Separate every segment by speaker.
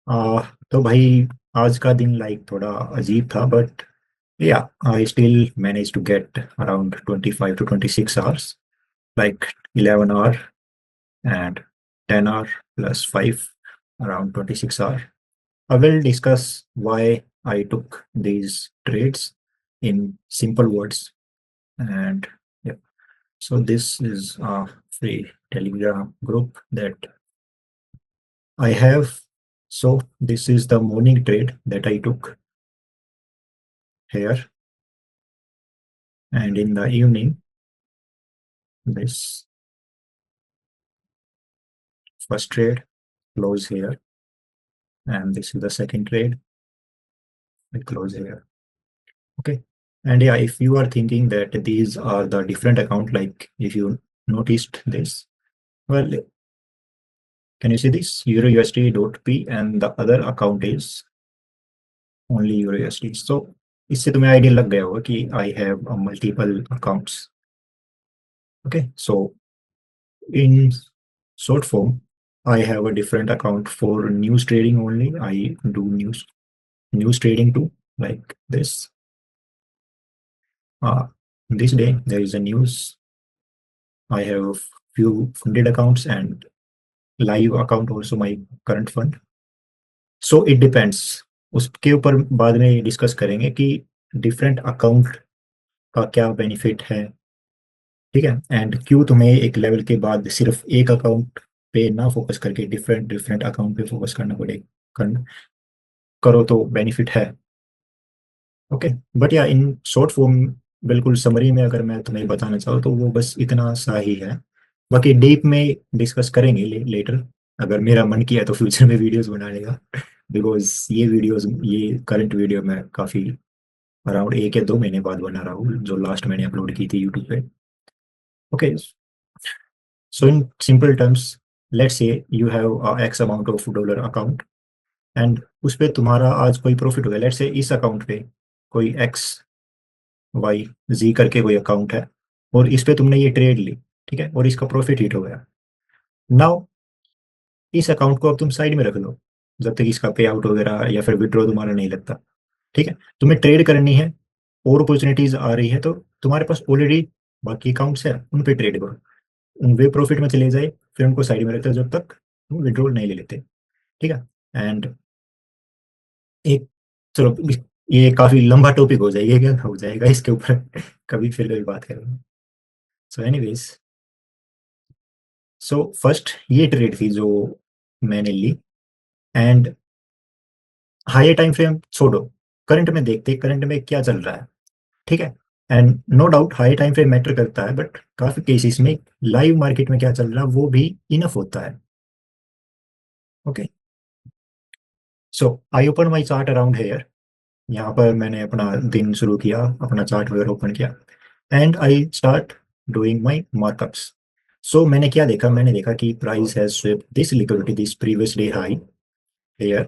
Speaker 1: तो भाई आज का दिन थोड़ा अजीब था but yeah I still manage to get around 25 to 26 hours like 11 hour and 10 hour plus 5 around 26 hour. I will discuss why I took these trades in simple words and yeah. So this is a free Telegram group that I have. So this is the morning trade that I took here, and in the evening, this first trade close here, and this is the second trade, I close here. Okay, and yeah, if you are thinking that these are the different account, like if you noticed this, well, can you see this Euro USD dot P and the other account is only Euro USD. So इससे तुम्हें idea लग गया होगा कि I have multiple accounts. Okay, so in short form, I have a different account for news trading only. I do news trading too, like this. This day there is a news. I have few funded accounts and live account also my current fund. So it depends. उसके ऊपर बाद में discuss करेंगे कि different account का क्या benefit है, ठीक है, एंड क्यों तुम्हें एक लेवल के बाद सिर्फ एक अकाउंट पे ना फोकस करके डिफरेंट डिफरेंट अकाउंट पे फोकस करना पड़े करो तो बेनिफिट है। ओके, बट या इन शॉर्ट फॉर्म बिल्कुल समरी में अगर मैं तुम्हें बताना चाहूँ तो वो बस इतना सा ही है। बाकी डीप में डिस्कस करेंगे लेटर, अगर मेरा मन किया तो फ्यूचर में वीडियोस बनाने का बिकॉज ये वीडियोस, ये करंट वीडियो मैं काफ़ी अराउंड 1 या 2 महीने बाद बना रहा हूँ, जो लास्ट मैंने अपलोड की थी यूट्यूब पे। Okay, so in simple terms, let's say you have x amount of dollar account and उस पर तुम्हारा आज कोई प्रॉफिट हो गया। लेट्स से इस अकाउंट पे कोई एक्स वाई जी करके कोई अकाउंट है और इस पे तुमने ये ट्रेड ली, ठीक है, और इसका प्रॉफिट हिट हो गया। नाउ इस अकाउंट को अब तुम साइड में रख लो जब तक इसका पे आउट वगैरह या फिर विड्रॉ तुम्हारा नहीं लगता, ठीक है। तुम्हें ट्रेड करनी है और अपॉर्चुनिटीज आ रही है तो तुम्हारे पास ऑलरेडी बाकी अकाउंट्स है, उन पे ट्रेड करो। उन वे प्रॉफिट में चले जाए, फिर उनको साइड में रखते हो जब तक तुम विड्रॉल नहीं ले लेते, ठीक है। एंड एक, चलो ये काफी लंबा टॉपिक हो जाएगा, क्या हो जाएगा इसके ऊपर कभी फिर कभी बात करेंगे। सो एनीवेज, सो फर्स्ट ये ट्रेड थी जो मैंने ली एंड हाई टाइम फ्रेम छोड़ो, करंट में देखते करंट में क्या चल रहा है, ठीक है। And no doubt high time frame matter करता है बट काफी केसेस में लाइव मार्केट में क्या चल रहा है वो भी इनफ होता है। Okay, so I open my chart around hair. यहाँ पर मैंने अपना दिन शुरू किया, अपना चार्ट वगैरह ओपन किया and I start doing my markups. So मैंने क्या देखा, मैंने देखा कि price has swept this liquidity this previous day high here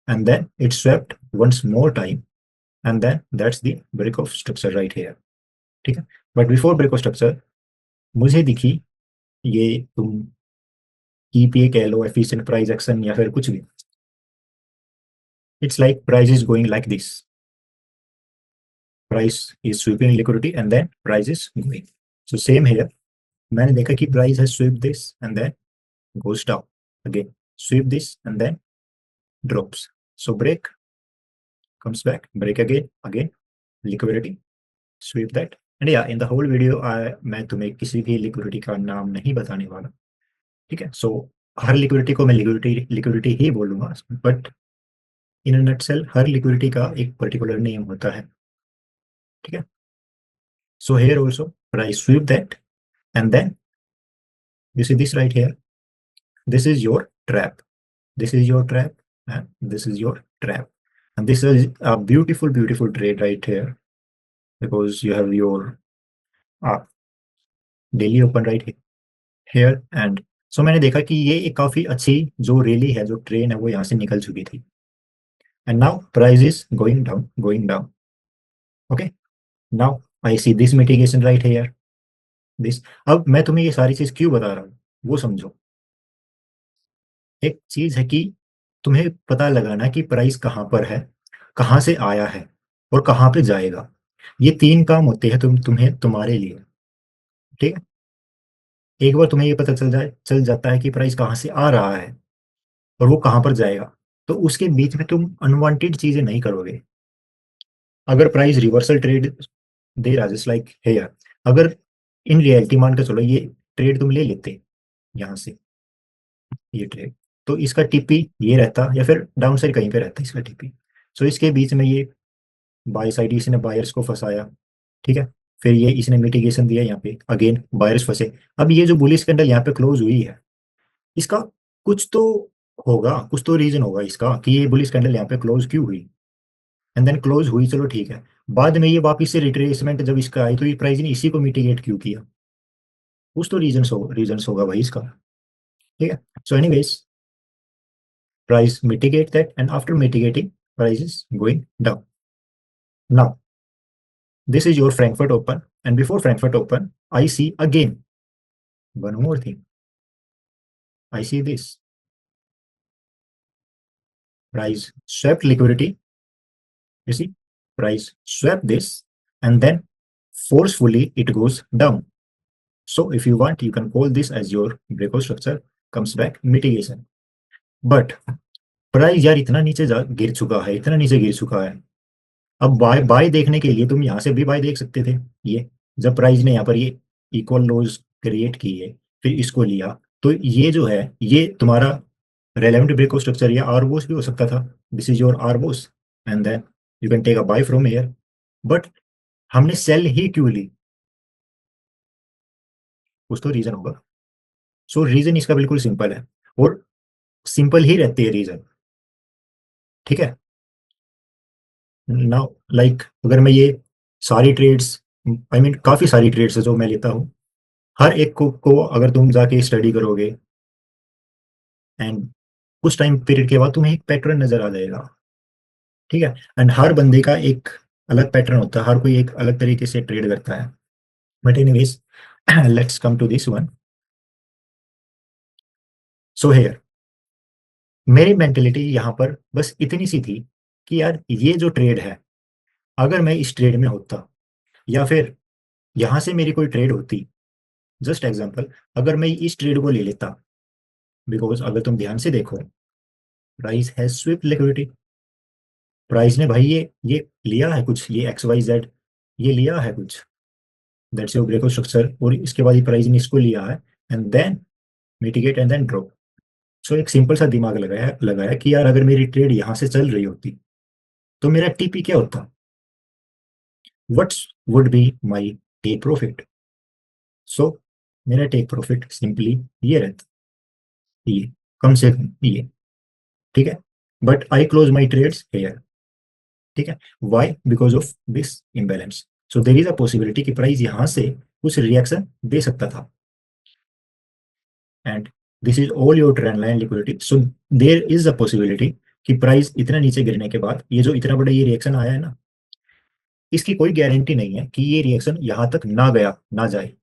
Speaker 1: and then it swept once more time and then that's the break of structure right here, ठीक है। But before break of structure मुझे दिखी ये, तुम EPA कह लो, efficient price action या फिर कुछ भी, it's like price is going like this, price is sweeping liquidity and then price is going. So same here, मैंने देखा कि price has sweep this and then goes down again, sweep this and then drops, so break, comes back, break again liquidity, sweep that and yeah, in the whole video मैं तुम्हें किसी भी liquidity का नाम नहीं बताने वाला, ठीक है। सो हर लिक्विडिटी को मैं लिक्विडिटी लिक्विडिटी ही बोलूंगा बट इन अ नटसेल हर लिक्विडिटी का एक पर्टिकुलर नेम होता है, ठीक है। So here also price sweep that and then you see this right here, this is your trap, this is your trap and this is your trap, and this is a beautiful trade right here because you have your uh, daily open right here and सो मैंने देखा कि ये एक काफी अच्छी जो rally है, जो ट्रेन है वो यहाँ से निकल चुकी थी and now price is going down. Okay, now I see this mitigation right here, this. अब मैं तुम्हें ये सारी चीज क्यों बता रहा हूँ वो समझो। एक चीज है कि तुम्हें पता लगाना कि प्राइस कहाँ पर है, कहाँ से आया है और कहाँ पे जाएगा। ये 3 काम होते हैं तुम्हें तुम्हारे लिए। ठीक है। एक बार तुम्हें ये पता चल जाता है कि प्राइस कहाँ से आ रहा है और वो कहाँ पर जाएगा, तो उसके बीच में तुम अनवांटेड चीजें नहीं करोगे। अगर प्राइस रिवर्सल ट्रेड दे रहा, जस्ट लाइक हेयर, अगर इन रियलिटी मान के चलो ये ट्रेड तुम ले लेते यहाँ से, ये ट्रेड, तो इसका टीपी ये रहता या फिर डाउन साइड कहीं पे रहता इसका टीपी। सो इसके बीच में ये बाय साइड इसने बायर्स को फंसाया। ठीक है। फिर ये इसने मिटिगेशन दिया, यहाँ पे अगेन बायर्स फंसे। अब ये जो बुलिश कैंडल यहाँ पे क्लोज हुई है, इसका कुछ तो होगा, कुछ तो रीजन होगा इसका कि ये बुलिश कैंडल यहाँ पे क्लोज क्यों हुई। एंड देन क्लोज हुई, चलो ठीक है, बाद में ये वापस से रिट्रेसमेंट जब इसका आई तो ये प्राइस ने इसी को मिटिगेट क्यों किया, कुछ तो रीजन होगा भाई इसका। ठीक है। So anyways, price mitigate that, and after mitigating, price is going down. Now this is your Frankfurt Open, and before Frankfurt Open I see again one more thing. I see this price swept liquidity. You see, price swept this and then forcefully it goes down. So if you want, you can call this as your breakout structure comes back mitigation. But price यार इतना नीचे गिर चुका है, इतना नीचे गिर चुका है। अब बाय बाय देखने के लिए तुम यहाँ से भी बाय देख सकते थे। ये जब प्राइस ने यहाँ पर ये इक्वल लोज क्रिएट किए, फिर इसको लिया, तो ये जो है ये तुम्हारा रेलेवेंट ब्रेकआउट स्ट्रक्चर या आरबोस भी हो सकता था। दिस इज योर आरबोस and then you can take a buy from here. But हमने सेल ही क्यों ली, कुछ तो रीजन होगा। सो रीजन इसका बिल्कुल सिंपल है और सिंपल ही रहती है रीजन। ठीक है। नाउ लाइक अगर मैं ये सारी ट्रेड्स, आई मीन काफी सारी ट्रेड्स है जो मैं लेता हूँ, हर एक को अगर तुम जाके स्टडी करोगे एंड कुछ टाइम पीरियड के बाद तुम्हें एक पैटर्न नजर आ जाएगा। ठीक है। एंड हर बंदे का एक अलग पैटर्न होता है, हर कोई एक अलग तरीके से ट्रेड करता है। But anyways, let's come to this one. So here मेरी मेंटेलिटी यहाँ पर बस इतनी सी थी कि यार ये जो ट्रेड है, अगर मैं इस ट्रेड में होता या फिर यहाँ से मेरी कोई ट्रेड होती, जस्ट एग्जांपल, अगर मैं इस ट्रेड को ले लेता, बिकॉज अगर तुम ध्यान से देखो price has Swift liquidity. Price ने भाई ये लिया है कुछ, ये एक्स वाई जेड ये लिया है कुछ, दैट्स योर ब्रेकआउट स्ट्रक्चर, और इसके बाद ये प्राइस ने इसको लिया है and then mitigate and then drop. So एक सिंपल सा दिमाग लगाया लगाया कि यार अगर मेरी ट्रेड यहाँ से चल रही होती तो मेरा टीपी क्या होता, what's would be my take profit. So मेरा टेक प्रॉफिट सिंपली ये रहता, ये कम से कम ये। ठीक है। But I close my trades here. ठीक है। Why, because of this imbalance. So there is a possibility कि प्राइस यहां से कुछ रिएक्शन दे सकता था and this is all your trend line liquidity. So there is a possibility कि प्राइस इतना नीचे गिरने के बाद ये जो इतना बड़ा ये रिएक्शन आया है ना, इसकी कोई गारंटी नहीं है कि ये रिएक्शन यहां तक ना गया ना जाए।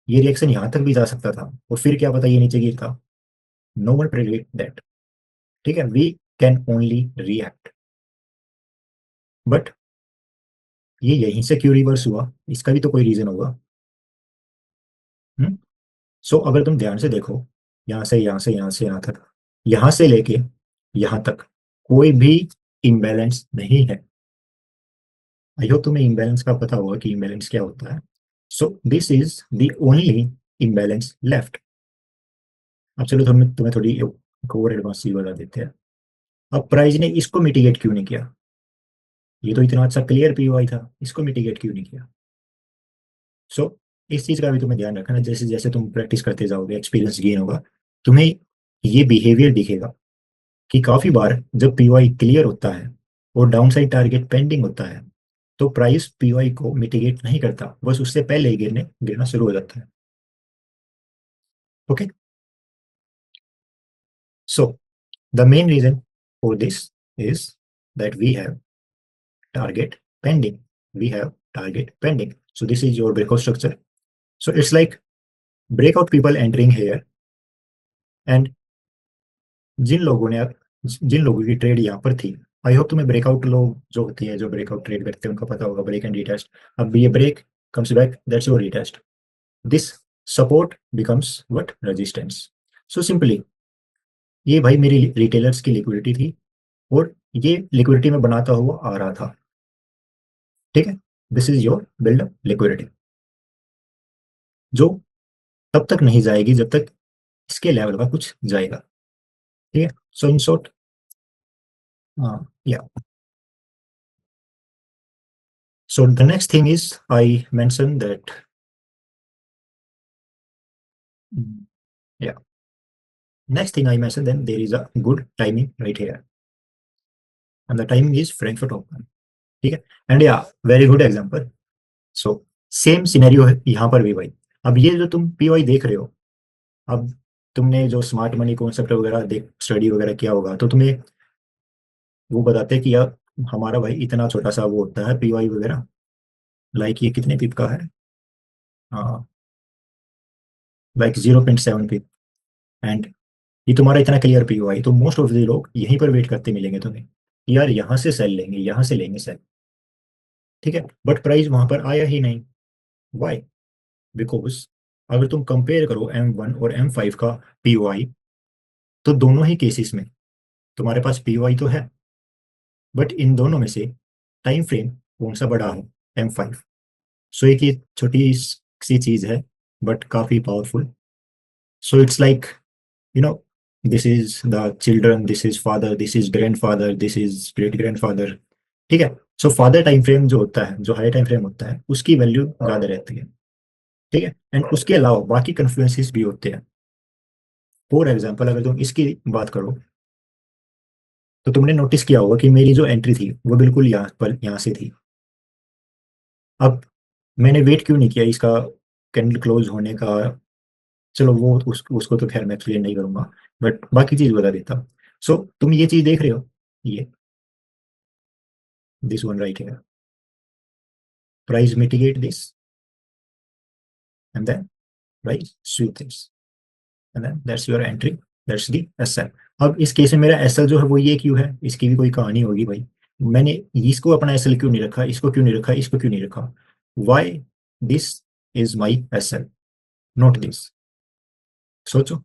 Speaker 1: ये रिएक्शन यहां तक भी जा सकता था और फिर क्या पता ये नीचे गिरता। No one predict that. ठीक है। We can only react. But ये यहीं से क्यों रिवर्स हुआ, इसका भी तो कोई रीजन होगा। सो अगर तुम ध्यान से देखो, यहाँ से यहाँ से यहाँ से यहाँ तक, यहाँ से लेके यहाँ तक कोई भी इम्बैलेंस नहीं है। आई होप तुम्हें इम्बैलेंस का पता होगा कि इम्बैलेंस क्या होता है। सो this is the only imbalance left. अब चलो तुम्हें थोड़ी एक और एडवांस चीज बता देते हैं। अब प्राइस ने इसको मिटिगेट क्यों नहीं किया, ये तो इतना अच्छा क्लियर पीओआई था, इसको मिटिगेट क्यों नहीं किया। सो इस चीज का भी तुम्हें ध्यान रखना, जैसे जैसे तुम प्रैक्टिस करते जाओगे एक्सपीरियंस गेन होगा, तुम्हें ये बिहेवियर दिखेगा कि काफी बार जब पीओआई क्लियर होता है और डाउन साइड टारगेट पेंडिंग होता है, तो प्राइस पीओआई को मिटिगेट नहीं करता, बस उससे पहले ही गिरना शुरू हो जाता है। Okay. So the main reason for this is that we have target pending. We have target pending. So this is your breakout structure. So it's like breakout people entering here, and जिन लोगों ने जिन लोगों की trade यहाँ पर थी, I hope तुम्हें breakout लोग जो होती है, जो ब्रेकआउट ट्रेड करते हैं, उनका पता होगा ब्रेक एंड रीटेस्ट। अब ये break comes back, that's your retest, this support becomes what, resistance. So simply ये भाई मेरी रिटेलर्स की लिक्विडिटी थी, और ये लिक्विडिटी में बनाता हुआ आ रहा था। ठीक है, this is your buildup liquidity, जो तब तक नहीं जाएगी जब तक इसके लेवल का कुछ जाएगा। ठीक है, सो इन शॉर्ट, या, so the next thing is I mentioned that, yeah, next thing I mentioned, then there is a good timing right here, and the timing is Frankfurt Open. ठीक है, एंड या, very good example. So same scenario है यहाँ पर भी भाई। अब ये जो तुम पीवाई देख रहे हो, अब तुमने जो स्मार्ट मनी कॉन्सेप्ट वगैरह देख स्टडी वगैरह किया होगा, तो तुम्हें वो बताते हैं कि यार हमारा भाई इतना छोटा सा वो होता है पीवाई वगैरह, लाइक ये कितने पिप का है, लाइक 0.7 पिप, एंड ये तुम्हारा इतना क्लियर पीओ आई, तो मोस्ट ऑफ द लोग यहीं पर वेट करते मिलेंगे तुम्हें कि यार यहाँ से सेल लेंगे, यहाँ से लेंगे सेल। ठीक है, बट प्राइस वहां पर आया ही नहीं। वाई? बिकॉज अगर तुम कंपेयर करो M1 और M5 का पीओआई, तो दोनों ही केसेस में तुम्हारे पास पीओआई तो है, बट इन दोनों में से टाइम फ्रेम कौन सा बड़ा है? M5। सो एक ये छोटी सी चीज है, बट काफी powerful. So it's like, you know, this is the children, this is father, this is grandfather, this is great grandfather। ठीक है, सो फादर टाइम फ्रेम जो होता है, जो हाई टाइम फ्रेम होता है, उसकी वैल्यू ज्यादा रहती है। ठीक है, एंड उसके अलावा बाकी कन्फ्लुएंसेस भी होते हैं। फॉर एग्जाम्पल अगर तुम इसकी बात करो, तो तुमने नोटिस किया होगा कि मेरी जो एंट्री थी वो बिल्कुल यहाँ पर, यहाँ से थी। अब मैंने वेट क्यों नहीं किया इसका कैंडल क्लोज होने का? चलो वो उसको तो खैर मैं एक्सप्लेन नहीं करूंगा, बट बाकी चीज बता देता हूँ। सो तुम ये चीज देख रहे हो, ये this one right here, price mitigate this, and then price sweep this, and then that's your entry, that's the SL। अब इस केस में मेरा SL जो है वो ये क्यों है, इसकी भी कोई कहानी होगी भाई। मैंने इसको अपना SL क्यों नहीं रखा, इसको क्यों नहीं रखा, इसको क्यों नहीं रखा? Why this is my SL, not this? सोचो,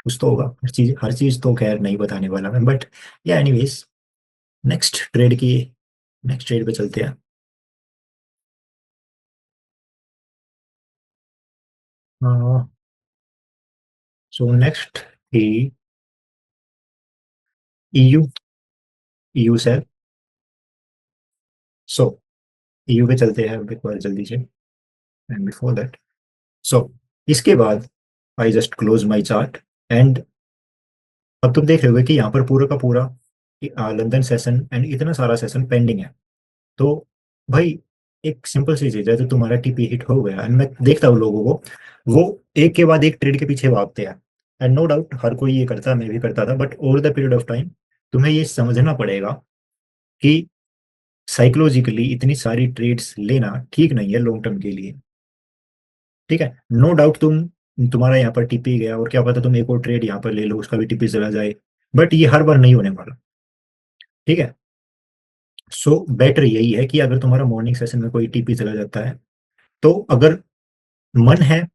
Speaker 1: कुछ तो होगा। हर चीज तो खैर नहीं बताने वाला मैं, बट या एनीवेज, नेक्स्ट ट्रेड की, नेक्स्ट ट्रेड पे चलते हैं। सो नेक्स्ट ही EU, EU सेल। सो EU पे चलते हैं एक बार जल्दी से, एंड बिफोर दैट, सो इसके बाद I just close my chart, and अब तुम देख रहे होगे कि यहाँ पर पूरा का पूरा लंदन सेशन एंड इतना सारा सेशन पेंडिंग है। तो भाई एक सिंपल सी चीज है, तो तुम्हारा टीपी हिट हो गया, एंड मैं देखता हूँ लोगों को, वो एक के बाद एक ट्रेड के पीछे भागते हैं, एंड नो डाउट हर कोई ये करता है, मैं भी करता था, but over the period of time तुम्हें ये समझना पड़ेगा कि साइकोलॉजिकली इतनी सारी ट्रेड्स लेना ठीक नहीं है लॉन्ग टर्म के लिए। ठीक है, नो डाउट तुम्हारा यहाँ पर टीपी गया, और क्या पता तुम एक और ट्रेड यहाँ पर ले लो, उसका भी टीपी चला जाए, बट ये हर बार नहीं होने वाला। ठीक है, सो बेटर यही है कि अगर तुम्हारा मॉर्निंग सेशन में कोई टीपी चला जाता है, तो अगर मन है,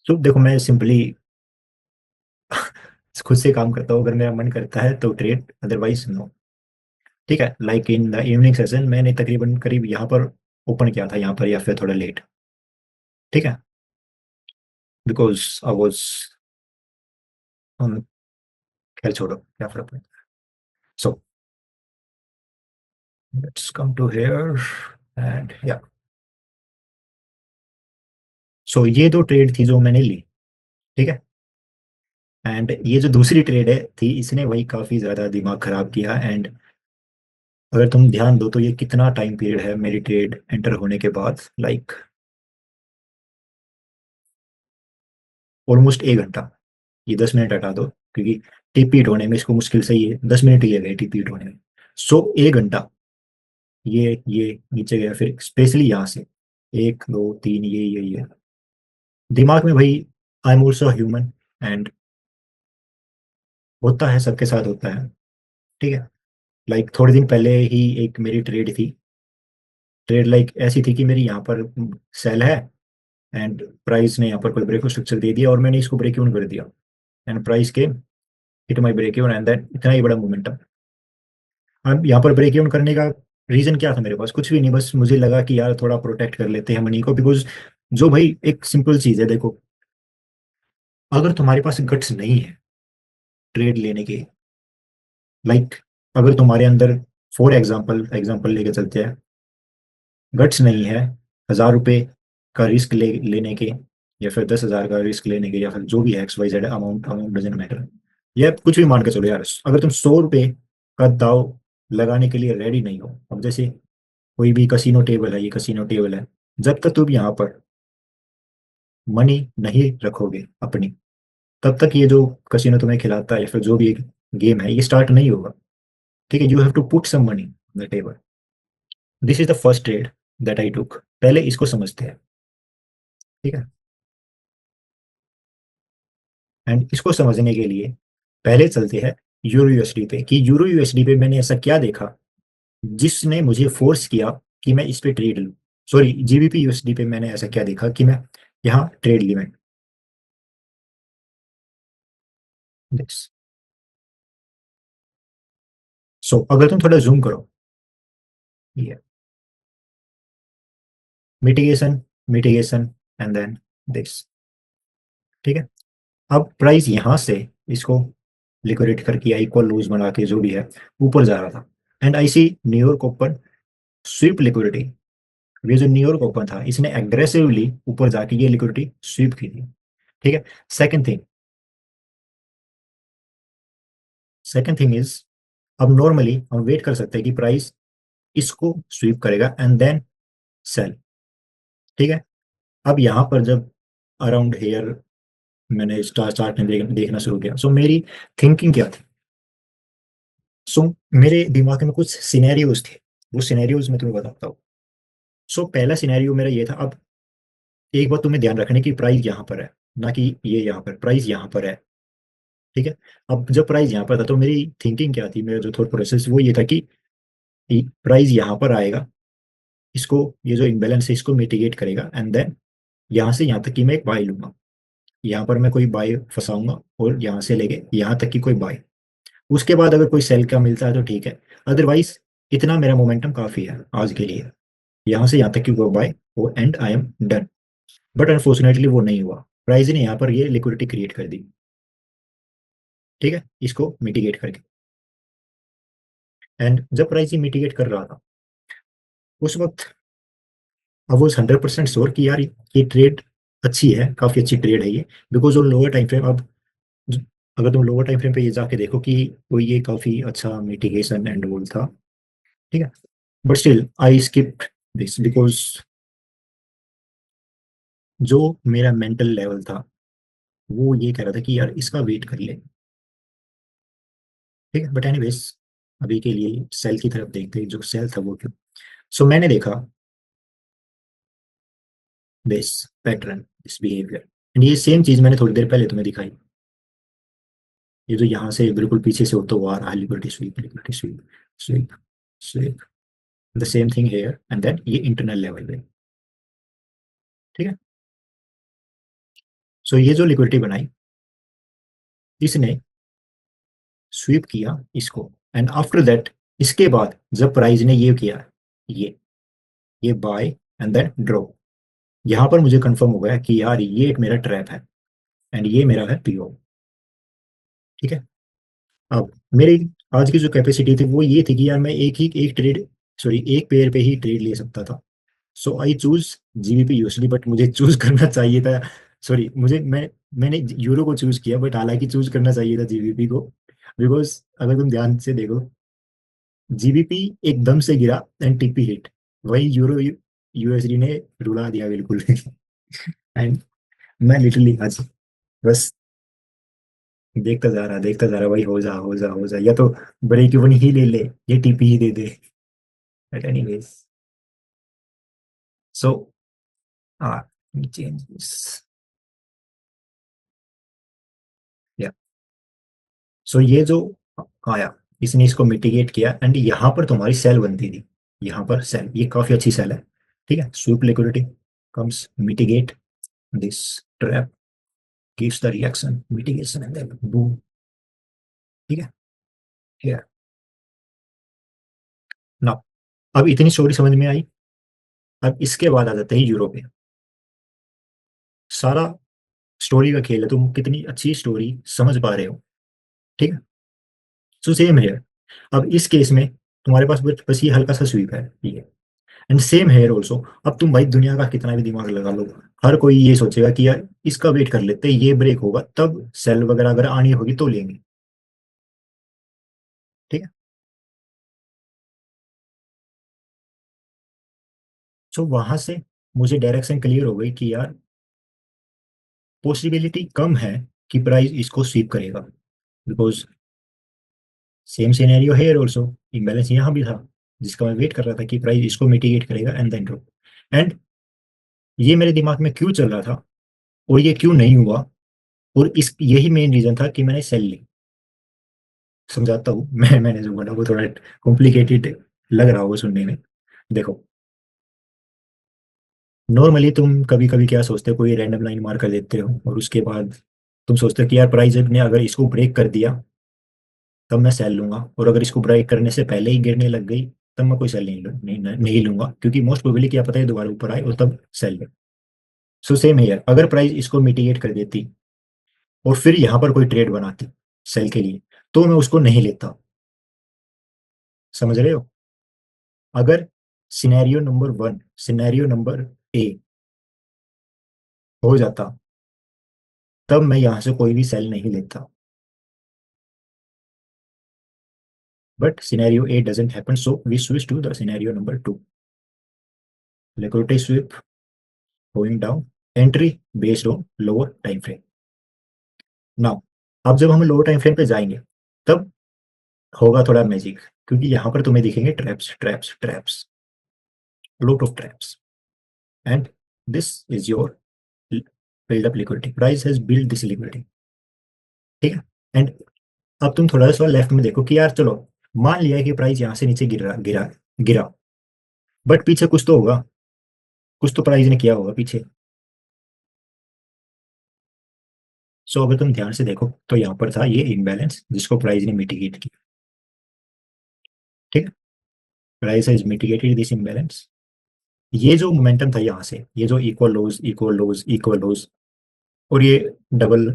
Speaker 1: तो देखो मैं सिंपली खुद से काम करता हूँ, अगर मेरा मन करता है तो ट्रेड, अदरवाइज नो। ठीक है, like in the evening session मैंने तकरीबन करीब यहाँ पर ओपन किया था, यहाँ पर या फिर थोड़ा लेट। ठीक है, बिकॉज आई वॉज, खैर छोड़ो, क्या फर्क पड़ता है। So let's come to here, and yeah, so ये दो ट्रेड थी जो मैंने ली। ठीक है, एंड ये जो दूसरी ट्रेड है थी, इसने वही काफी ज्यादा दिमाग खराब किया, एंड अगर तुम ध्यान दो तो ये कितना टाइम पीरियड है मेरी ट्रेड एंटर होने के बाद, लाइक ऑलमोस्ट 1 घंटा। ये 10 मिनट हटा दो, क्योंकि टीपी हिट होने में इसको मुश्किल से ये 10 मिनट ही लगे टीपी हिट होने में। सो 1 घंटा ये नीचे गया, फिर स्पेशली यहाँ से 1 2 3, ये दिमाग में भाई, I am also human, and होता है, सबके साथ होता है। ठीक है। लाइक थोड़े दिन पहले ही एक मेरी ट्रेड थी। ट्रेड लाइक ऐसी थी कि मेरी यहाँ पर सेल है, एंड प्राइस ने यहाँ पर कोई ब्रेक स्ट्रक्चर दे दिया और मैंने इसको ब्रेक इवन कर दिया, एंड प्राइस के hit my break even, and then इतना ही बड़ा मोमेंटम। अब यहाँ पर ब्रेक इवन करने का रीजन क्या था? मेरे पास कुछ भी नहीं, बस मुझे लगा कि यार थोड़ा प्रोटेक्ट कर लेते हैं मनी को, बिकॉज जो भाई एक सिंपल चीज है, देखो, अगर तुम्हारे पास गट्स नहीं है ट्रेड लेने के, लाइक अगर तुम्हारे अंदर, फॉर एग्जाम्पल एग्जाम्पल लेके चलते हैं, गट्स नहीं है 1,000 रुपए का रिस्क लेने के, या फिर 10,000 का रिस्क लेने के, या फिर जो भी है, X Y Z amount, amount doesn't matter, या कुछ भी मान के चलो यार, अगर तुम 100 रुपए का दाव लगाने के लिए रेडी नहीं हो, अब जैसे कोई भी कसिनो टेबल है, ये कसिनो टेबल है, जब तक तुम यहाँ पर मनी नहीं रखोगे अपनी, तब तक ये जो कसिनो तुम्हें खिलाता है या फिर जो भी एक गेम है, ये स्टार्ट नहीं होगा। ठीक है, you have to put some money on the table. This is the first trade that I took. पहले इसको समझते हैं। ठीक है। एंड इसको समझने के लिए पहले चलते हैं यूरो यूएसडी पे, कि यूरो यूएसडी पे मैंने ऐसा क्या देखा जिसने मुझे फोर्स किया कि मैं इस पे ट्रेड लूँ। सॉरी, जीबीपी यूएसडी पे मैंने ऐसा क्या देखा कि मैं यहाँ ट्रेड ली मैंने। दिस। सो अगर तुम थोड़ा जूम करो, ये mitigation, mitigation, and then this. ठीक है। अब प्राइस यहाँ से इसको लिक्विडेट करके या इक्वल लूज बना के जो भी है, ऊपर जा रहा था, and I see New York open sweep liquidity. ये जो न्यूयॉर्क ओपन था, इसने एग्रेसिवली ऊपर जाके ये लिक्विडिटी स्वीप की थी। ठीक है। Second thing, second thing is, अब नॉर्मली हम वेट कर सकते हैं कि प्राइस इसको स्वीप करेगा एंड देन सेल। ठीक है। अब यहाँ पर जब अराउंड हेयर मैंने स्टार चार्ट में देखना शुरू किया, सो मेरी थिंकिंग क्या थी? सो मेरे दिमाग में कुछ सिनेरियोज थे, वो सिनेरियोज मैं तुम्हें बताता हूँ। सो पहला सिनेरियो मेरा ये था। अब एक बात तुम्हें ध्यान रखने की, प्राइस यहाँ पर है, ना कि ये यहाँ पर, प्राइस यहाँ पर है। ठीक है। अब जब प्राइस यहाँ पर था तो मेरी थिंकिंग क्या थी, मेरा जो थॉट प्रोसेस वो ये था कि प्राइस यहाँ पर आएगा, इसको, ये जो इम्बेलेंस है इसको मिटिगेट करेगा, एंड देन यहाँ से यहाँ तक कि मैं एक बाय लूंगा, यहाँ पर मैं कोई बाय फंसाऊंगा, और यहाँ से लेके यहाँ तक की कोई बाय। उसके बाद अगर कोई सेल का मिलता है तो ठीक है, अदरवाइज इतना मेरा मोमेंटम काफी है आज के लिए, यहाँ से यहाँ तक की वो बाय, और and I am done. But unfortunately वो नहीं हुआ, प्राइस ने यहाँ पर ये लिक्विडिटी क्रिएट कर दी। ठीक है, इसको मिटिगेट करके। एंड जब प्राइस ये मिटिगेट कर रहा था, उस वक्त अब वो 100% श्योर कि यार ये ट्रेड अच्छी है, काफी अच्छी ट्रेड है ये, बिकॉज वो लोअर टाइम फ्रेम, अब अगर तुम लोअर टाइम फ्रेम पे ये जाके देखो कि वो ये काफी अच्छा मिटिगेशन एंड ऑल था। ठीक है। But still I skip this, because जो मेरा मेंटल लेवल था वो ये कह रहा था कि यार इसका वेट कर ले। ठीक है। बट एनीवेज, अभी के लिए सेल की तरफ देखते हैं, जो सेल था वो क्यों। सो मैंने देखा this pattern, this behaviour, and ये सेम चीज मैंने थोड़ी देर पहले तुम्हें दिखाई। ये जो यहाँ से बिल्कुल पीछे से होता हुआ आ रहा है, liberty sweep, liberty sweep, sweep, sweep, the same thing here, and then ये इंटरनल लेवल पे। ठीक है। सो ये जो लिक्विडिटी बनाई, इसने स्वीप किया इसको, एंड आफ्टर दैट, इसके बाद जब प्राइस ने ये किया, ये ये बाय एंड देन ड्रॉप, यहाँ पर मुझे कंफर्म हो गया कि यार ये एक मेरा ट्रैप है, एंड ये मेरा है पीओ। ठीक है। अब मेरी आज की जो कैपेसिटी थी वो ये थी कि यार मैं एक ट्रेड, सॉरी एक पेयर पे ही ट्रेड ले सकता था। So I choose GBP USD, but मुझे चूज करना चाहिए था, सॉरी, मैंने यूरो को चूज किया, बट हालांकि चूज करना चाहिए था जीबीपी को, बिकॉज अगर तुम ध्यान से देखो, जीबीपी एकदम से गिरा एंड टीपी हिट, वही यूरो यूएसडी ने रुला दिया बिल्कुल। एंड मैं लिटरली आज बस देखता जा रहा, भाई हो जा, हो जा, हो जा, या तो ब्रेक इवन ही ले ले, ये टीपी ही दे दे। But anyways, so changes, so ये जो आया, इसने इसको मिटिगेट किया एंड यहाँ पर तुम्हारी सेल बनती थी, यहाँ पर सेल, ये काफी अच्छी सेल है। ठीक है, sweep liquidity comes mitigate this trap, gives the reaction mitigation and then boom. ठीक है, ठीक है ना। अब इतनी स्टोरी समझ में आई। अब इसके बाद आ जाते हैं यूरोप में। सारा स्टोरी का खेल है, तुम कितनी अच्छी स्टोरी समझ पा रहे हो। ठीक है, सो सेम है। अब इस केस में तुम्हारे पास बस ये हल्का सा स्वीप है, ठीक है। And same here also. अब तुम भाई दुनिया का कितना भी दिमाग लगा लो, हर कोई ये सोचेगा कि यार इसका वेट कर लेते हैं, ये ब्रेक होगा तब सेल वगैरह अगर आनी होगी तो लेंगे। ठीक है, सो वहां से मुझे डायरेक्शन क्लियर हो गई कि यार पॉसिबिलिटी कम है कि प्राइस इसको स्वीप करेगा, because same scenario here also, imbalance यहाँ भी था, जिसका मैं वेट कर रहा था कि प्राइस इसको मिटिगेट करेगा एंड देन ड्रॉप। एंड ये मेरे दिमाग में क्यों चल रहा था और ये क्यों नहीं हुआ, और इस यही मेन रीजन था कि मैंने सेल ली। समझाता हूँ मैंने जो बोला वो थोड़ा कॉम्प्लिकेटेड लग रहा होगा सुनने में। देखो, नॉर्मली तुम कभी कभी क्या सोचते हो, कोई रैंडम लाइन मार कर देते हो और उसके बाद तुम सोचते हो कि यार प्राइस ने अगर इसको ब्रेक कर दिया तब मैं सेल लूंगा, और अगर इसको ब्रेक करने से पहले ही गिरने लग गई तब मैं कोई सेल नहीं लूंगा, क्योंकि मोस्ट प्रोबेबली क्या पता है दोबारा ऊपर आए और तब सेल ले। सो सेम है यार, अगर प्राइस इसको मिटिगेट कर देती और फिर यहाँ पर कोई ट्रेड बनाती सेल के लिए, तो मैं उसको नहीं लेता। समझ रहे हो? अगर scenario number one, scenario number A हो जाता, तब मैं यहां से कोई भी सेल नहीं लेता। But scenario A doesn't happen, so we switch to the scenario number two, liquidity sweep going down, entry based on lower time frame. Now अब जब हम लोअर टाइम फ्रेम पे जाएंगे तब होगा थोड़ा मैजिक, क्योंकि यहाँ पर तुम्हें दिखेंगे traps traps traps, lot of traps, and this is your build up liquidity, price has built this liquidity। ठीक है, एंड अब तुम थोड़ा सा लेफ्ट में देखो कि यार चलो, मान लिया कि प्राइस यहाँ से नीचे गिरा गिरा गिरा, बट पीछे कुछ तो होगा, कुछ तो प्राइस ने किया होगा पीछे। सो अगर तुम ध्यान से देखो तो यहाँ पर था ये इम्बैलेंस जिसको प्राइस ने मिटिगेट किया। ठीक है, price has mitigated this imbalance. ये जो मोमेंटम था यहाँ से, ये जो इक्वल लोज इक्वल लोज इक्वल लोज, और ये डबल,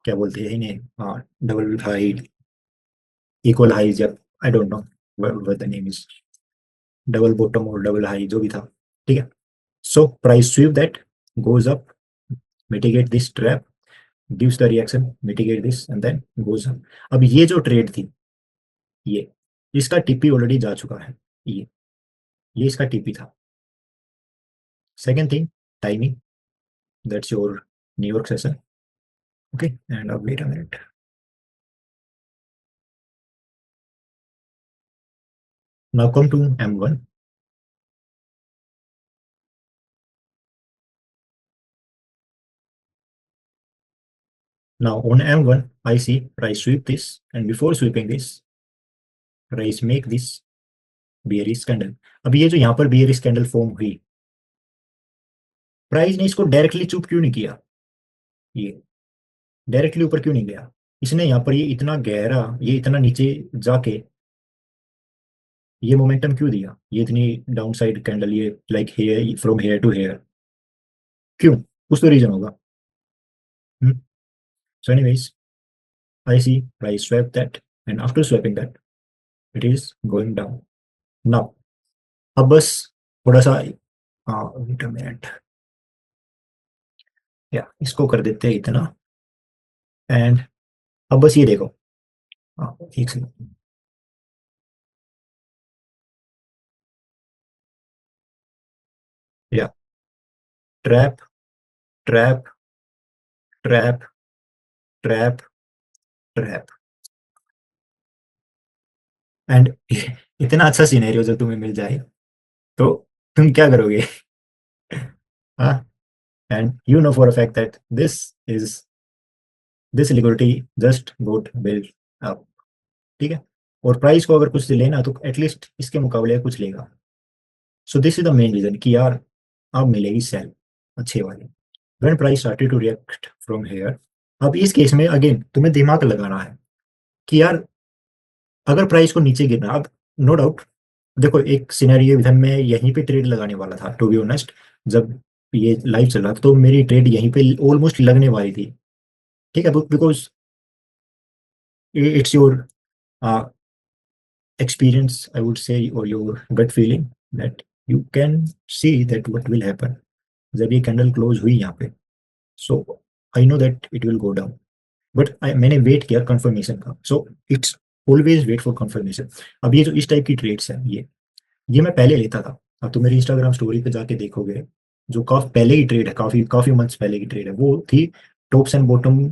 Speaker 1: क्या बोलते हैं इन्हें, हाँ डबल हाई, इक्वल हाई, जब I don't know what the name is, double bottom और डबल हाई जो भी था। ठीक है, so price sweep that goes up, mitigate this trap, gives the reaction, mitigate this and then goes up. अब ये जो ट्रेड थी, ये इसका टीपी ऑलरेडी जा चुका है, ये इसका टीपी था। Second thing, timing, that's your New York session. Okay, and अब wait a minute. Now come to M1। Now on M1, I see price sweep this, and before sweeping this, price make this bearish candle। अब ये जो यहाँ पर bearish candle form हुई, price ने इसको directly चुप क्यों नहीं किया, ये डायरेक्टली ऊपर क्यों नहीं गया? इसने यहाँ पर ये इतना गहरा, ये इतना नीचे जाके ये मोमेंटम क्यों दिया, ये इतनी डाउन साइड कैंडल, ये like here from here to here, क्यों? कुछ तो रीजन होगा। So anyways, I see price swap that, and after swapping that it is going down। now अब बस थोड़ा सा, हाँ wait a minute, या इसको कर देते हैं इतना, एंड अब बस ये देखो, हाँ एक सेकंड, या trap trap trap trap trap, and इतना अच्छा सिनेरियो जब तुम्हें मिल जाए तो तुम क्या करोगे? हाँ, and you know for a fact that this liquidity just got built आप, ठीक है, और प्राइस को अगर कुछ लेना तो एटलीस्ट इसके मुकाबले कुछ लेगा। So this is the main reason कि यार अब मिलेगी सेल अच्छे वाली। When price started to react from here, अब इस केस में अगेन तुम्हें दिमाग लगाना है कि यार अगर प्राइस को नीचे गिरना, अब नो डाउट, देखो एक सिनेरियो इधर मैं यहीं पे ट्रेड लगाने वाला था टू बी ऑनेस्ट। जब ये लाइव चल रहा था तो मेरी ट्रेड यहीं पे ऑलमोस्ट लगने वाली थी, ठीक है, because it's your experience, I would say, or your gut feeling that you can see that what will happen जब ये कैंडल क्लोज हुई यहाँ पे। So I know that it will go down, but मैंने वेट किया confirmation का। So it's always wait for confirmation. अब ये जो इस टाइप की ट्रेड्स है, ये मैं पहले लेता था। अब तो मेरी इंस्टाग्राम स्टोरी पे जाके देखोगे, जो काफी पहले की ट्रेड है, काफी काफी मंथ्स पहले की ट्रेड है, वो थी टॉप्स एंड बॉटम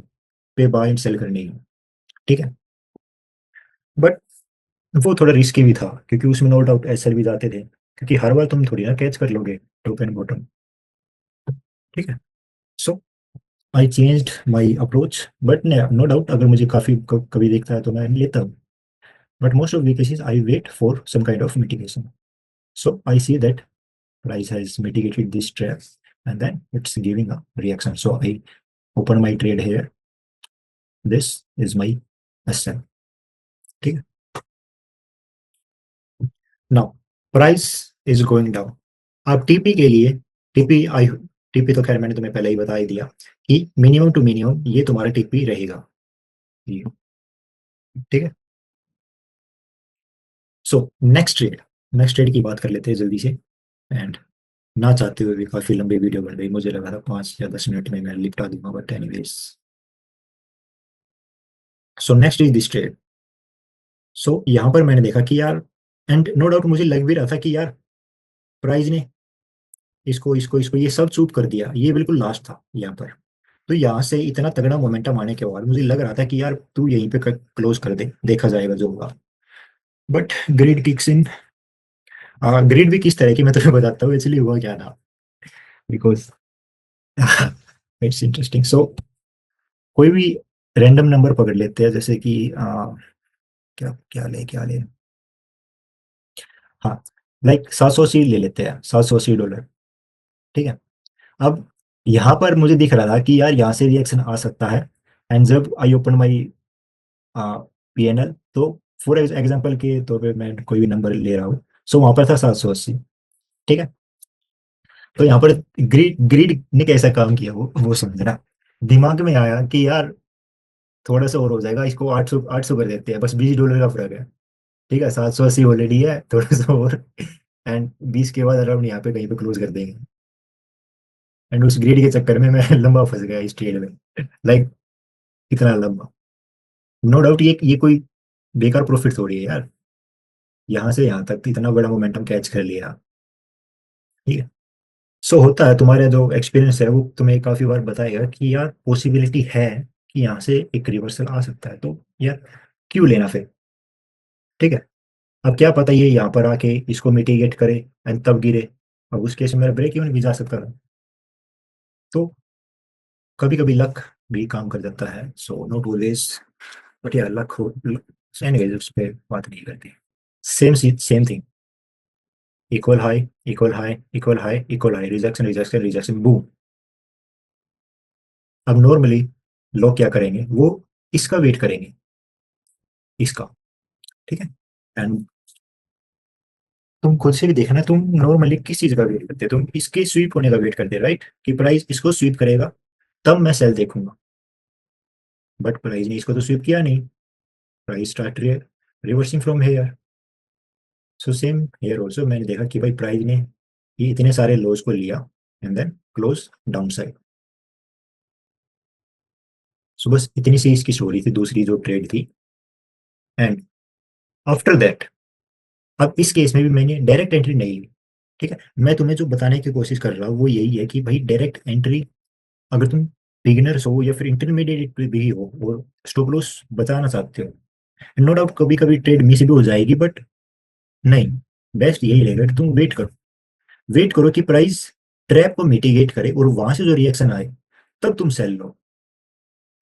Speaker 1: पे बाय एंड सेल करने की, ठीक है। बट वो थोड़ा रिस्की भी था क्योंकि उसमें नो डाउट एसएल भी जाते थे, क्योंकि हर बार तुम थोड़ी ना कैच कर लोगे टॉप एंड बॉटम, ठीक है। So I changed my approach, but no doubt अगर मुझे काफी कभी देखता है तो मैं लेता हूँ, but most of the cases I wait for some kind of mitigation. So I see that price has mitigated this trap and then it's giving a reaction, so I open my trade here. This is my SL, ठीक है। Now price is going down. अब TP के लिए, TP आई TP तो खैर मैंने तुम्हें पहले ही बता ही दिया कि मिनिमम टू मिनिमम ये तुम्हारा टीपी रहेगा, ये, ठीक है। सो नेक्स्ट ट्रेड की बात कर लेते हैं जल्दी से। एंड ना चाहते हुए भी काफी लंबी वीडियो बन गई, मुझे लगा था 5 या 10 मिनट में मैं निपटा दूंगा, but anyways. So next is this trade. So यहाँ पर मैंने देखा कि यार, एंड नो डाउट मुझे लग भी रहा था कि यार प्राइस ने इसको इसको इसको ये सब चूप कर दिया, ये बिल्कुल लास्ट था यहाँ पर। तो यहाँ से इतना तगड़ा मोमेंटम आने के बाद मुझे लग रहा था कि यार तू यहीं पे क्लोज कर दे, देखा जाएगा जो होगा। But grid kicks in. Grid भी किस तरह की मैं तुम्हें बताता हूँ एक्चुअली हुआ क्या था, बिकॉज इट्स इंटरेस्टिंग। सो कोई भी रैंडम नंबर पकड़ लेते हैं, जैसे कि क्या क्या ले, हाँ, लाइक 780 ले लेते हैं, $780, ठीक है। अब यहाँ पर मुझे दिख रहा था कि यार यहाँ से रिएक्शन आ सकता है। एंड जब आई ओपन माई PNL, तो फॉर एग्जाम्पल के तौर पे मैं कोई भी नंबर ले रहा हूँ, सो वहां पर था 780, ठीक है। तो यहाँ पर ग्रिड ग्रिड ने कैसा काम किया वो समझना। दिमाग में आया कि यार थोड़ा सा और हो जाएगा, इसको 800 कर देते हैं, बस $20 का फर्क है, ठीक है, 780 ऑलरेडी है, थोड़ा सा और, एंड 20 के बाद अराउंड यहाँ पे कहीं पे क्लोज कर देंगे। एंड उस ग्रिड के चक्कर में मैं लंबा फंस गया इस ट्रेड में, लाइक कितना लंबा। नो डाउट ये कोई बेकार प्रॉफिट थोड़ी है यार, यहाँ से यहाँ तक इतना बड़ा मोमेंटम कैच कर लिया, ठीक है। सो होता है, तुम्हारा जो एक्सपीरियंस है वो तुम्हें काफी बार बताएगा कि यार पॉसिबिलिटी है कि यहाँ से एक रिवर्सल आ सकता है, तो यार क्यों लेना फिर, ठीक है। अब क्या पता ये यहाँ पर आके इसको मिटिगेट करे एंड तब गिरे, अब उस केस में मेरा ब्रेक इवन भी जा सकता है। तो कभी कभी लक भी काम कर जाता है, सो नॉट ऑलवेज, बट यार लक हो, एनीवेज उस पर बात नहीं करते। Same thing, equal high, equal high, equal high, equal high, rejection rejection rejection, boom. अब नॉर्मली लोग क्या करेंगे, वो इसका वेट करेंगे, इसका, ठीक है। एंड तुम खुद से भी देखना, तुम नॉर्मली किस चीज का वेट करते हो, तुम इसके स्वीप होने का वेट करते हो, राइट, कि प्राइस इसको स्वीप करेगा तब मैं सेल देखूंगा। बट प्राइस ने इसको तो स्वीप किया नहीं, price start reversing from here. So same here also मैंने देखा कि भाई प्राइस ने ये इतने सारे लोज को लिया and then close down side. So बस इतनी सी इसकी स्टोरी थी, दूसरी जो ट्रेड थी। एंड आफ्टर दैट, अब इस केस में भी मैंने डायरेक्ट एंट्री नहीं ली, ठीक है। मैं तुम्हें जो बताने की कोशिश कर रहा हूँ वो यही है कि भाई डायरेक्ट एंट्री, अगर तुम बिगिनर्स हो या फिर इंटरमीडिएट भी हो और स्टॉप लॉस बचाना चाहते हो, नो डाउट कभी कभी ट्रेड मिस भी हो जाएगी, बट नहीं, बेस्ट यही रहेगा कि तुम वेट करो कि प्राइस ट्रैप को मिटिगेट करे और वहां से जो रिएक्शन आए तब तुम सेल लो।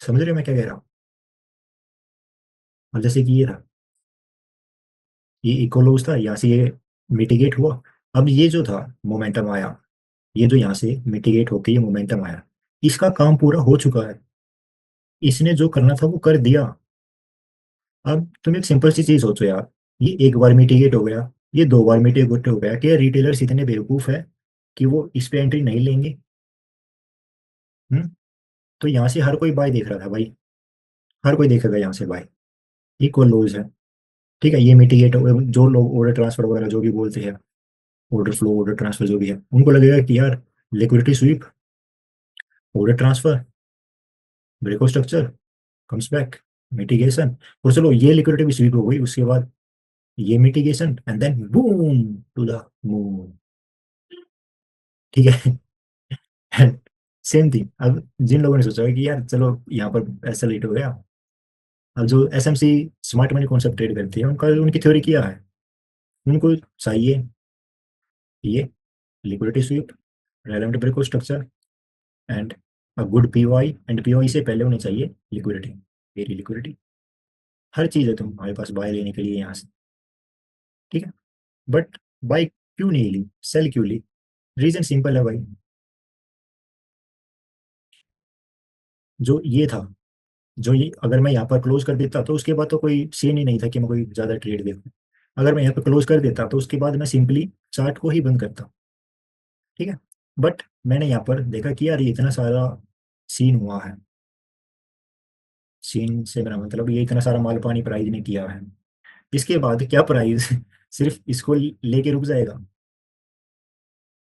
Speaker 1: समझ रहे हो मैं क्या कह रहा हूँ? अब जैसे कि ये था, ये इक्वलोज था, यहाँ से ये मिटिगेट हुआ। अब ये जो था मोमेंटम आया, ये जो यहाँ से मिटिगेट होके ये मोमेंटम आया, इसका काम पूरा हो चुका है, इसने जो करना था वो कर दिया। अब तुम एक सिंपल सी चीज सोचो यार, ये एक बार मिटिगेट हो गया, ये दो बार मिटिगेट हो गया, क्या रिटेलर्स इतने बेवकूफ है कि वो इस पे एंट्री नहीं लेंगे? हम्म। तो यहाँ से हर कोई बाय देख रहा था भाई, हर कोई देखेगा यहाँ से बाय, इक्वल लोज है। ठीक है, ये मिटिगेट हो गया, जो लोग ऑर्डर ट्रांसफर वगैरह जो भी बोलते हैं, ऑर्डर फ्लो ऑर्डर ट्रांसफर जो भी है, उनको लगेगा कि यार liquidity SVEEP, order transfer, ब्रेको structure comes back, mitigation. और चलो ये लिक्विडिटी भी स्वीप हो गई, उसके बाद ये mitigation and then boom to the moon. ठीक है। सेम थिंग, अब जिन लोगों ने सोचा कि यार चलो यहाँ पर ऐसा लेट हो गया, अब जो SMC smart money concept trade करती है, उनका उनकी थ्योरी क्या है, उनको चाहिए ये liquidity SVEEP, relevant ब्रेको structure and a good POI, and POI से पहले उन्हें चाहिए लिक्विडिटी, वेरी लिक्विडिटी। हर चीज़ है तुम्हारे पास बाय लेने के लिए यहाँ से। ठीक है, बट बाय क्यों नहीं ली, सेल क्यों ली? रीजन सिंपल है भाई, जो ये था, जो ये अगर मैं यहाँ पर क्लोज कर देता तो उसके बाद तो कोई सीन ही नहीं था कि मैं कोई ज़्यादा ट्रेड देखूँ। अगर मैं यहाँ पर क्लोज कर देता तो उसके बाद मैं सिंपली चार्ट को ही बंद करता। ठीक है, बट मैंने यहाँ पर देखा कि यार ये इतना सारा सीन हुआ है, सीन से मेरा मतलब ये इतना सारा माल पानी प्राइस ने किया है, इसके बाद क्या प्राइस सिर्फ इसको लेके रुक जाएगा?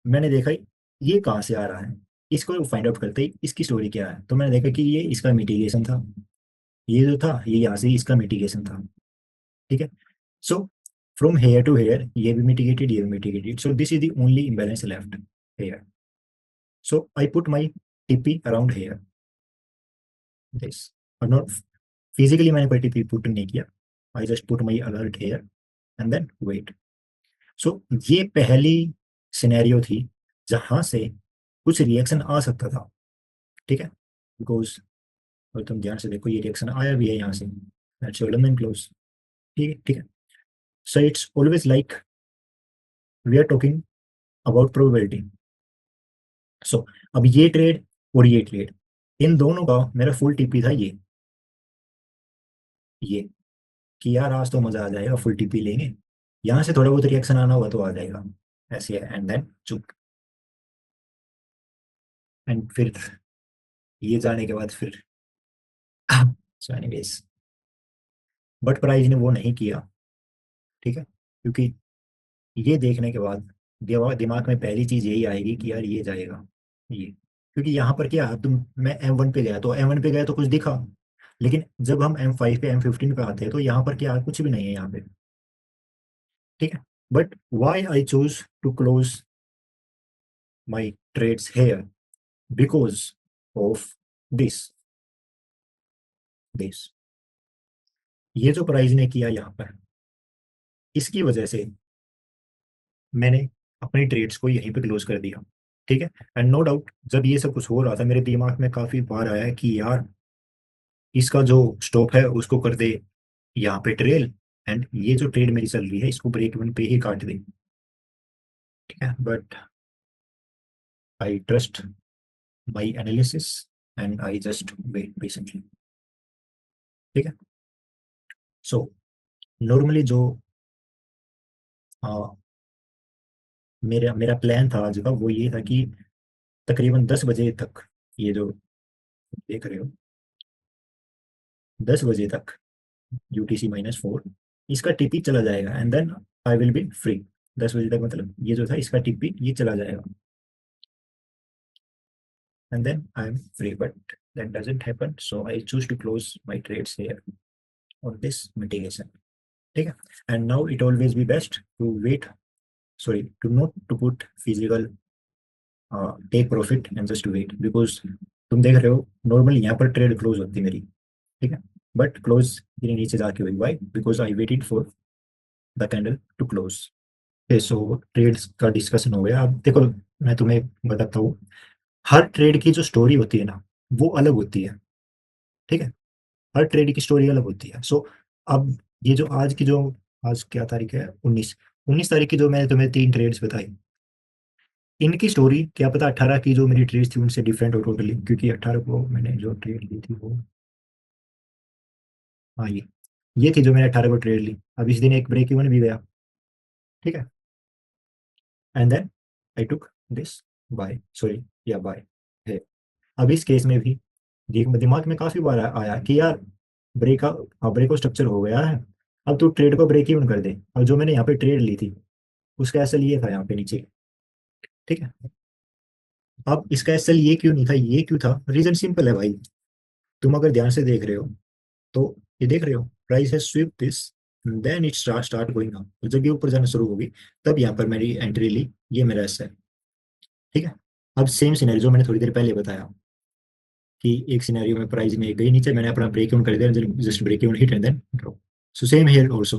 Speaker 1: मैंने देखा ये कहाँ से आ रहा है, इसको फाइंड आउट करते ही इसकी स्टोरी क्या है, तो मैंने देखा कि ये इसका मिटिगेशन था, ये जो था ये यहाँ से इसका मिटिगेशन था। ठीक है, so from here to here ये भी मिटिगेटेड, ये भी mitigated, so this is the only imbalance left here. So I put my TP around here, this, और नॉट फिजिकली मैंने कोई टीपी पुट नहीं किया, I just put my alert here and then wait. So ये पहली scenario थी जहां से कुछ रिएक्शन आ सकता था। ठीक है, बिकॉज और तुम ध्यान से देखो ये रिएक्शन आया भी है यहाँ से, दैट्स योर लंदन क्लोज। ठीक है, ठीक है, so it's always like we are talking about probability. So अब ये ट्रेड और ये ट्रेड, इन दोनों का मेरा फुल टीपी था ये कि यार आज तो मजा आ जाएगा, फुल टीपी लेंगे, यहाँ से थोड़ा बहुत रिएक्शन आना होगा तो आ जाएगा, ऐसे है, एंड देन चुप। एंड फिर ये जाने के बाद फिर सो एनीवेज, बट प्राइज ने वो नहीं किया। ठीक है, क्योंकि ये देखने के बाद दिमाग दिमाग में पहली चीज यही आएगी कि यार ये जाएगा, ये, क्योंकि यहाँ पर क्या है, तुम मैं M1 पे गया तो M1 पे गया तो कुछ दिखा, लेकिन जब हम M5 पे M15 पे आते हैं तो यहाँ पर क्या है, कुछ भी नहीं है यहाँ पे। ठीक है, but why I choose to close my trades here, because of this this ये जो प्राइस ने किया यहाँ पर, इसकी वजह से मैंने अपनी ट्रेड्स को यहीं पे क्लोज कर दिया। ठीक है, एंड नो डाउट जब ये सब कुछ हो रहा था मेरे दिमाग में काफी बार आया कि यार इसका जो स्टॉप है उसको कर दे यहाँ पे ट्रेल, एंड ये जो ट्रेड मेरी चल रही है इसको ब्रेक इवन पे ही काट दे। ठीक है, but I trust my analysis and I just wait patiently. ठीक है, सो नॉर्मली जो मेरा मेरा प्लान था आज का वो ये था कि तकरीबन 10 बजे तक, ये जो देख रहे हो 10 बजे तक UTC-4 इसका टीपी चला जाएगा and then I will be free. 10 बजे तक मतलब ये जो था इसका टीपी ये चला जाएगा and then I am free, but that doesn't happen, so I choose to close my trades here on this mitigation. ठीक है, and now it always be best to wait, sorry, to not to put physical take profit and just to wait, because तुम देख रहे हो normally यहाँ पर trade close होती है मेरी। ठीक है, बट क्लोज ये नीचे जाके हुई, why, because I waited for the candle to close. So trades का डिस्कशन हो गया, अब देखो मैं तुम्हें बताता हूँ, हर ट्रेड की जो स्टोरी होती है ना वो अलग होती है। ठीक है, हर ट्रेड की स्टोरी अलग होती है। सो अब ये जो आज की जो, आज क्या तारीख है, 19 तारीख की जो मैंने तुम्हें 3 ट्रेड्स बताई, इनकी स्टोरी क्या पता 18 की जो मेरी ट्रेड्स थी उनसे डिफरेंट हो टोटली, क्योंकि 18 को मैंने जो ट्रेड ली थी वो, हाँ ये थी जो मैंने 18 को ट्रेड ली। अब इस दिन एक ब्रेक इवन भी गया, ठीक है, and then I took this buy, sorry, या बाय है। अब इस केस में भी दिमाग में काफी बार आया कि यार ब्रेक, हाँ ब्रेक स्ट्रक्चर हो गया है, अब तू ट्रेड को ब्रेक इवन कर दे। अब जो मैंने यहाँ पे ट्रेड ली थी उसका एसएल ये था यहाँ पे नीचे, ठीक है। अब इसका एसएल ये क्यों नहीं था, ये क्यों था, रीजन सिंपल है भाई। तुम अगर ध्यान से देख रहे हो तो ये देख रहे हो, प्राइस है sweep this, then it start going up, तो जब ये ऊपर जाना शुरू होगी तब यहाँ पर मेरी एंट्री ली, ये मेरा एस है, ठीक है। अब सेम सिनेरियो जो मैंने थोड़ी देर पहले बताया कि एक सिनेरियो में प्राइस में गई नीचे, मैंने अपना ब्रेक इवन कर दिया, just break even hit and then drop. So same here also.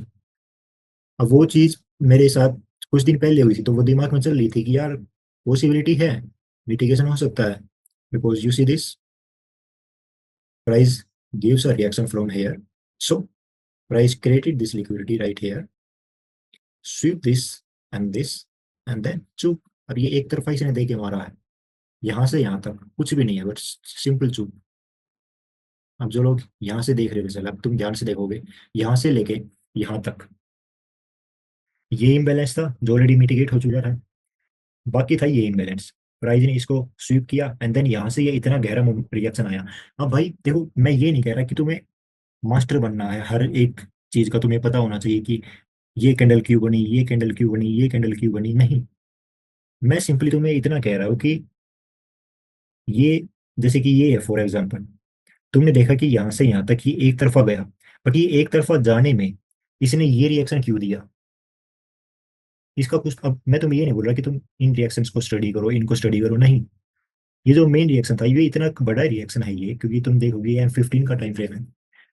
Speaker 1: अब वो चीज मेरे साथ कुछ दिन पहले हुई थी, तो वो दिमाग में चल रही थी कि यार पॉसिबिलिटी है, मिटिगेशन हो सकता है, because you see this price gives a reaction from here. So price created this liquidity right here, sweep this and then चुप। अब ये एक तरफा इसने दे के मारा है, यहाँ से यहाँ तक कुछ भी नहीं है, बट सिंपल चुप। अब जो लोग यहाँ से देख रहे थे, चल अब तुम ध्यान से देखोगे, यहाँ से लेके यहाँ तक ये इम्बैलेंस था जो ऑलरेडी मिटिगेट हो चुका था, बाकी था ये इम्बैलेंस। प्राइस ने इसको स्वीप किया एंड देन यहाँ से ये इतना गहरा रिएक्शन आया। अब भाई देखो, मैं ये नहीं कह रहा कि तुम्हें मास्टर बनना है हर एक चीज का, तुम्हें पता होना चाहिए कि ये कैंडल क्यों बनी, ये कैंडल क्यों बनी, ये कैंडल क्यों बनी, नहीं। मैं सिंपली तुम्हें इतना कह रहा हूँ कि ये, जैसे कि ये है फॉर एग्जांपल, तुमने देखा कि यहाँ से यहाँ तक ये एक तरफा गया, बट ये एक तरफा जाने में इसने ये रिएक्शन क्यों दिया, इसका कुछ, अब मैं तुम्हें ये नहीं बोल रहा कि तुम इन रिएक्शंस को स्टडी करो, इनको स्टडी करो, नहीं। ये जो मेन रिएक्शन था, ये इतना बड़ा रिएक्शन है ये, क्योंकि तुम देखोगे M15 का टाइम फ्रेम है,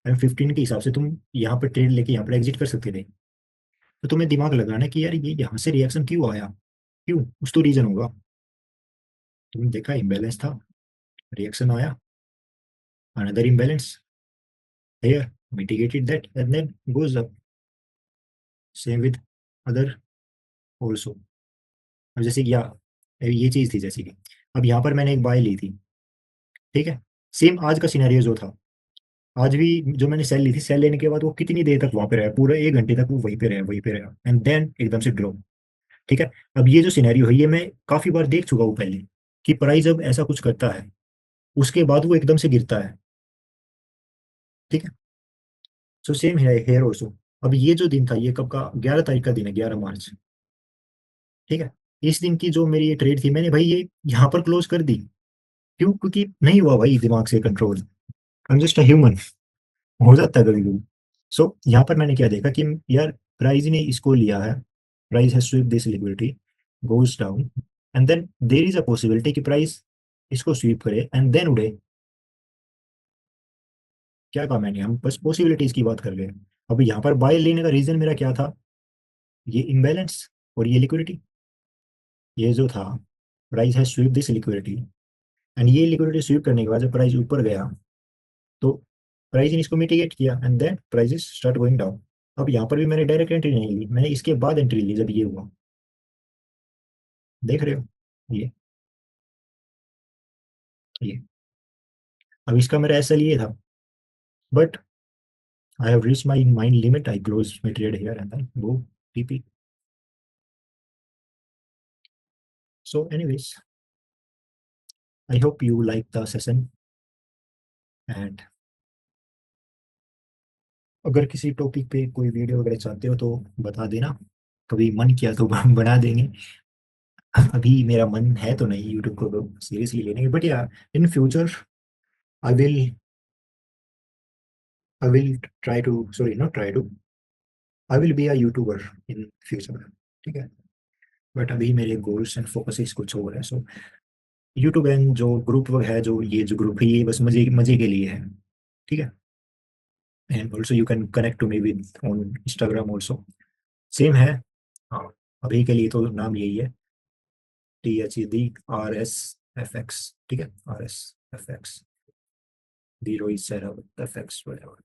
Speaker 1: M15 के हिसाब से तुम यहाँ पर ट्रेड लेके यहाँ पर एग्जिट कर सकते थे। तो तुम्हें दिमाग लगाना कि यार ये यहाँ से रिएक्शन क्यों आया, क्यों, कुछ तो रीजन होगा। तुमने देखा इम्बैलेंस था, रिएक्शन आया, another imbalance here, mitigated that and then goes up, same with other also। अब जैसे कि ये चीज थी, जैसे कि अब यहाँ पर मैंने एक बाय ली थी, ठीक है। सेम आज का सिनेरियो जो था, आज भी जो मैंने सेल ली थी, सेल लेने के बाद वो कितनी देर तक वहां पे रहा, पूरा 1 घंटे तक वो वहीं पे रहा एंड देन एकदम से ड्रॉप, ठीक है। अब ये जो सिनेरियो है ये मैं काफी बार देख चुका हूँ पहले, कि प्राइस जब ऐसा कुछ करता है उसके बाद वो एकदम से गिरता है, ठीक है। सो सेम है हेयर ऑल्सो। अब ये जो दिन था, ये कब का, 11 तारीख का दिन है, 11 मार्च, ठीक है। इस दिन की जो मेरी ये ट्रेड थी, मैंने भाई ये यहाँ पर क्लोज कर दी। क्यों, क्योंकि नहीं हुआ भाई दिमाग से control, I am just a human, हो जाता है कभी कभी। सो यहाँ पर मैंने क्या देखा कि यार प्राइस ने इसको लिया है, price has sweep this liquidity, goes down and then there is a possibility कि प्राइस इसको स्वीप करे एंड देन उड़े। क्या कहा मैंने, हम बस पॉसिबिलिटीज की बात कर रहे हैं। अब यहाँ पर बाय लेने का रीजन मेरा क्या था, ये इम्बैलेंस और ये लिक्विडिटी, ये जो था, प्राइस है स्वीप दिस लिक्विडिटी, एंड ये लिक्विडिटी स्वीप करने के बाद जब प्राइस ऊपर गया तो प्राइस ने इसको मिटिगेट किया and then prices start going down. अब यहाँ पर भी मैंने डायरेक्ट एंट्री नहीं ली, मैंने इसके बाद एंट्री ली जब ये हुआ, देख रहे हो ये ये अब इसका मेरा ऐसा लिए था, but I have reach my mind limit, I close my trade here and then go TP. So anyways, I hope you like the session, and अगर किसी टॉपिक पे कोई वीडियो वगैरह चाहते हो तो बता देना, कभी मन किया तो बना देंगे। अभी मेरा मन है तो नहीं यूट्यूब को सीरियसली लेने के, बट या in future I will I will try to, sorry not try to, I will be a YouTuber in future, ठीक है। बट अभी मेरे गोल्स एंड फोकसेस कुछ और है। सो यूट्यूब एंड जो ग्रुप है, जो ये जो ग्रुप है, ये बस मजे मजे के लिए है, ठीक है। And also you can connect to me with on Instagram also, same है। हाँ, अभी के लिए तो नाम यही है, THEDRSFX, ठीक है, RSFX, दी रोहित सैरावत FX वगैरह।